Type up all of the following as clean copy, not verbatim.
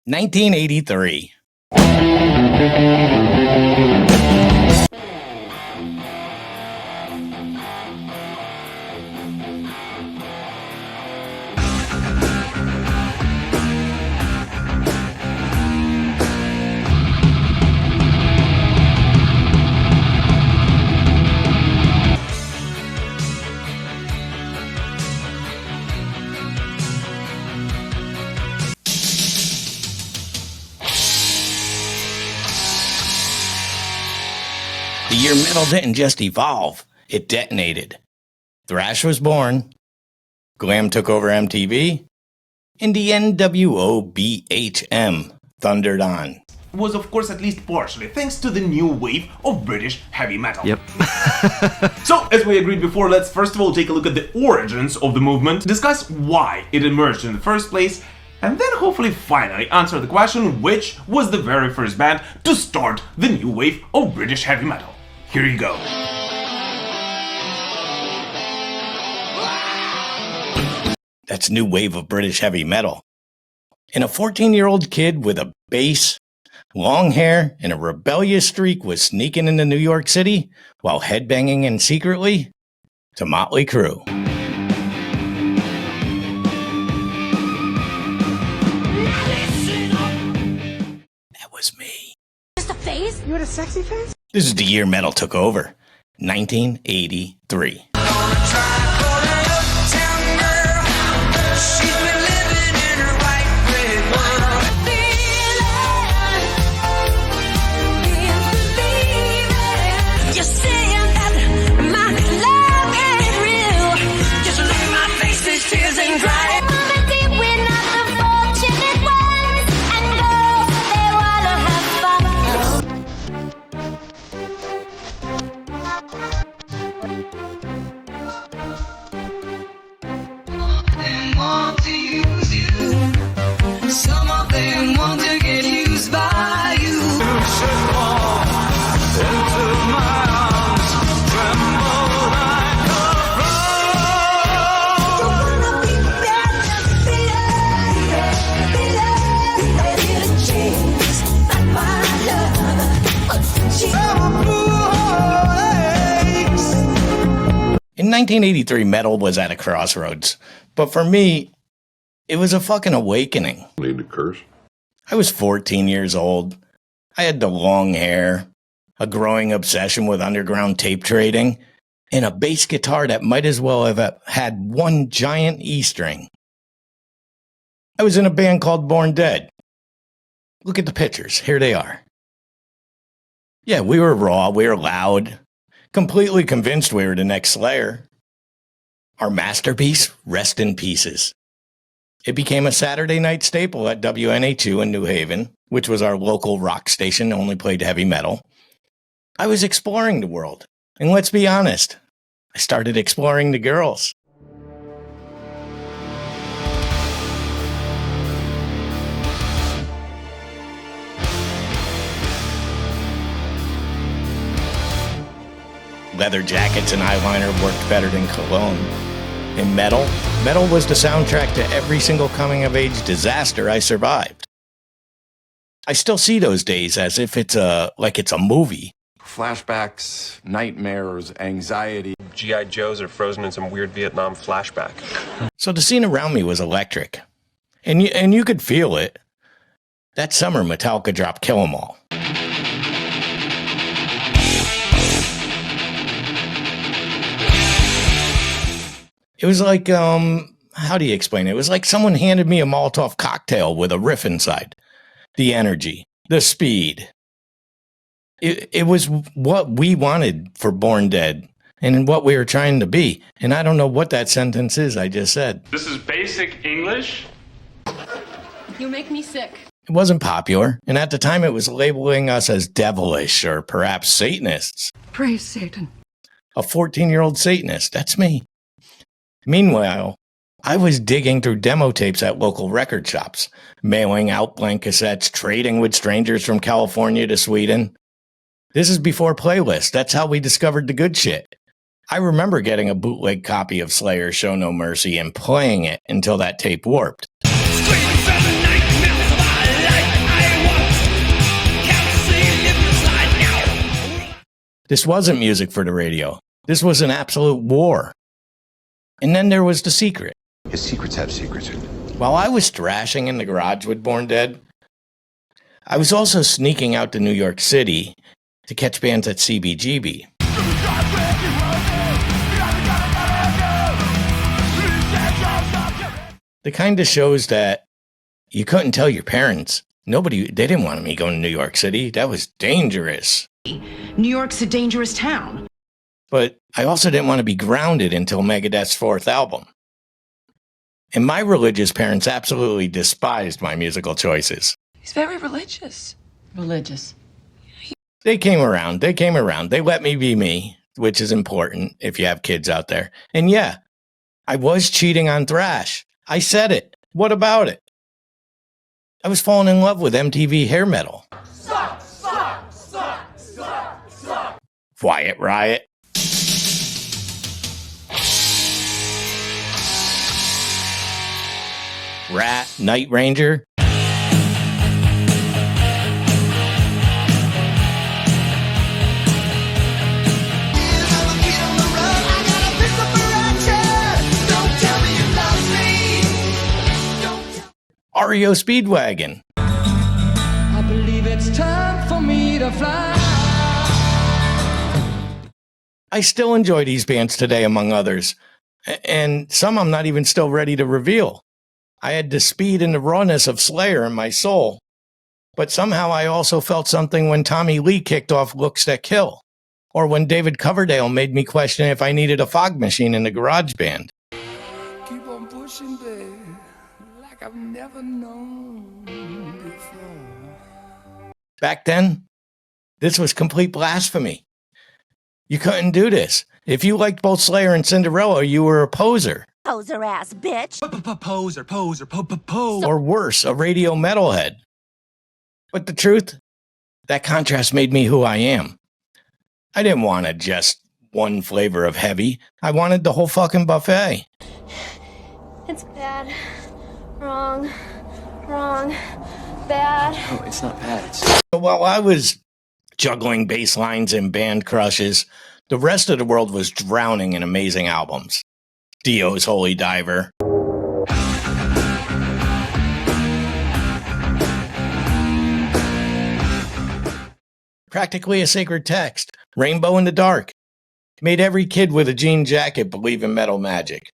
1983. The year metal didn't just evolve, it detonated. Thrash was born, Glam took over MTV, and the NWOBHM thundered on. Was of course at least partially thanks to the new wave of British heavy metal. Yep. So, as we agreed before, let's first of all take a look at the origins of the movement, discuss why it emerged in the first place, and then hopefully finally answer the question which was the very first band to start the new wave of British heavy metal. Here you go. That's new wave of British heavy metal. And a 14-year-old kid with a bass, long hair, and a rebellious streak was sneaking into New York City while headbanging in secretly to Motley Crue. That was me. Just a face? You had a sexy face? This is the year metal took over, 1983. In 1983, metal was at a crossroads, but for me, it was a fucking awakening. Need to curse? I was 14 years old. I had the long hair, a growing obsession with underground tape trading, and a bass guitar that might as well have had one giant E-string. I was in a band called Born Dead. Look at the pictures. Here they are. Yeah, we were raw, we were loud, completely convinced we were the next Slayer. Our masterpiece, Rest in Pieces. It became a Saturday night staple at WNA2 in New Haven, which was our local rock station that only played heavy metal. I was exploring the world, and let's be honest, I started exploring the girls. Leather jackets and eyeliner worked better than cologne. In metal was the soundtrack to every single coming-of-age disaster I survived. I still see those days as if it's a movie. Flashbacks, nightmares, anxiety. G.I. Joes are frozen in some weird Vietnam flashback. So the scene around me was electric. And you could feel it. That summer, Metallica dropped Kill Em All. It was like, how do you explain it? It was like someone handed me a Molotov cocktail with a riff inside. The energy, the speed. It was what we wanted for Born Dead and what we were trying to be. And I don't know what that sentence is I just said. This is basic English. You make me sick. It wasn't popular. And at the time it was labeling us as devilish or perhaps Satanists. Praise Satan. A 14-year-old Satanist. That's me. Meanwhile, I was digging through demo tapes at local record shops, mailing out blank cassettes, trading with strangers from California to Sweden. This is before playlists. That's how we discovered the good shit. I remember getting a bootleg copy of Slayer's Show No Mercy and playing it until that tape warped. This wasn't music for the radio. This was an absolute war. And then there was The Secret. His secrets have secrets. While I was thrashing in the garage with Born Dead, I was also sneaking out to New York City to catch bands at CBGB. The kind of shows that you couldn't tell your parents. They didn't want me going to New York City. That was dangerous. New York's a dangerous town. But I also didn't want to be grounded until Megadeth's 4th album. And my religious parents absolutely despised my musical choices. He's very religious. Religious. They came around. They let me be me, which is important if you have kids out there. And yeah, I was cheating on Thrash. I said it. What about it? I was falling in love with MTV hair metal. Suck. Quiet Riot. Rat, Night Ranger. REO Speedwagon. I believe it's time for me to fly. I still enjoy these bands today, among others. And some I'm not even still ready to reveal. I had the speed and the rawness of Slayer in my soul. But somehow I also felt something when Tommy Lee kicked off Looks That Kill. Or when David Coverdale made me question if I needed a fog machine in the garage band. Keep on pushing, babe, like I've never known before. Back then, this was complete blasphemy. You couldn't do this. If you liked both Slayer and Cinderella, you were a poser. Poser ass bitch. Or worse, a radio metalhead. But the truth, that contrast made me who I am. I didn't want just one flavor of heavy. I wanted the whole fucking buffet. It's bad. Wrong. Bad. No, it's not bad. So while I was juggling bass lines and band crushes, the rest of the world was drowning in amazing albums. Dio's Holy Diver. Practically a Sacred Text. Rainbow in the Dark. Made every kid with a jean jacket believe in metal magic.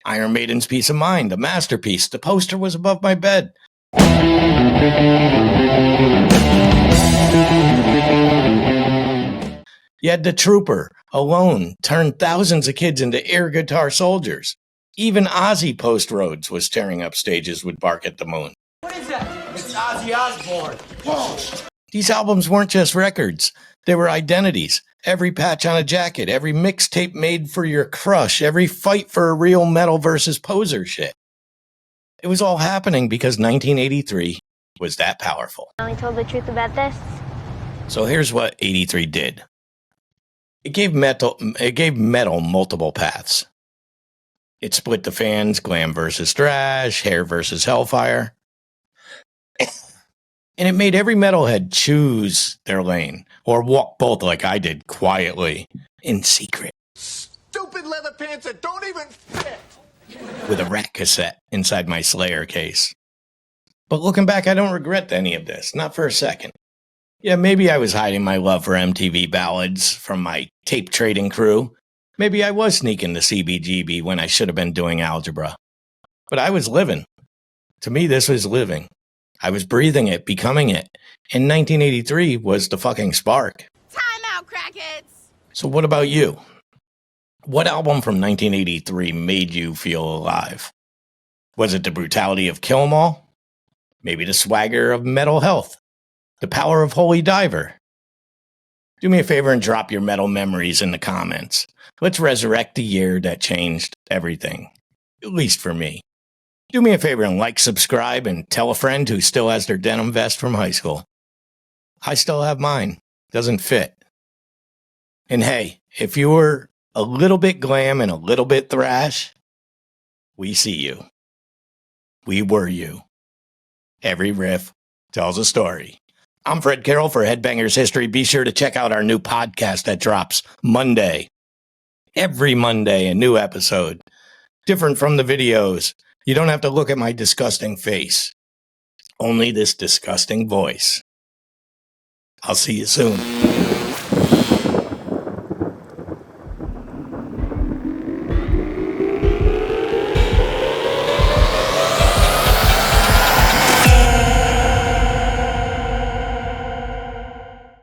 Iron Maiden's Piece of Mind, a masterpiece. The poster was above my bed. You had The Trooper, Alone, turned thousands of kids into air guitar soldiers. Even Ozzy Post Roads was tearing up stages with Bark at the Moon. What is that? It's Ozzy Osbourne. Whoa. These albums weren't just records. They were identities. Every patch on a jacket, every mixtape made for your crush, every fight for a real metal versus poser shit. It was all happening because 1983 was that powerful. I only told the truth about this. So here's what 83 did. It gave metal multiple paths. It split the fans, glam versus thrash, hair versus hellfire. And it made every metalhead choose their lane, or walk both like I did, quietly, in secret. Stupid leather pants that don't even fit. With a Rat cassette inside my Slayer case. But looking back, I don't regret any of this, not for a second. Yeah, maybe I was hiding my love for MTV ballads from my tape trading crew. Maybe I was sneaking the CBGB when I should have been doing algebra. But I was living. To me, this was living. I was breathing it, becoming it. And 1983 was the fucking spark. Time out, crackheads. So what about you? What album from 1983 made you feel alive? Was it the brutality of Kill 'Em All? Maybe the swagger of Metal Health? The power of Holy Diver? Do me a favor and drop your metal memories in the comments. Let's resurrect the year that changed everything. At least for me. Do me a favor and like, subscribe, and tell a friend who still has their denim vest from high school. I still have mine. Doesn't fit. And hey, if you were a little bit glam and a little bit thrash, we see you. We were you. Every riff tells a story. I'm Fred Carroll for Headbangers History. Be sure to check out our new podcast that drops Monday. Every Monday, a new episode. Different from the videos. You don't have to look at my disgusting face. Only this disgusting voice. I'll see you soon.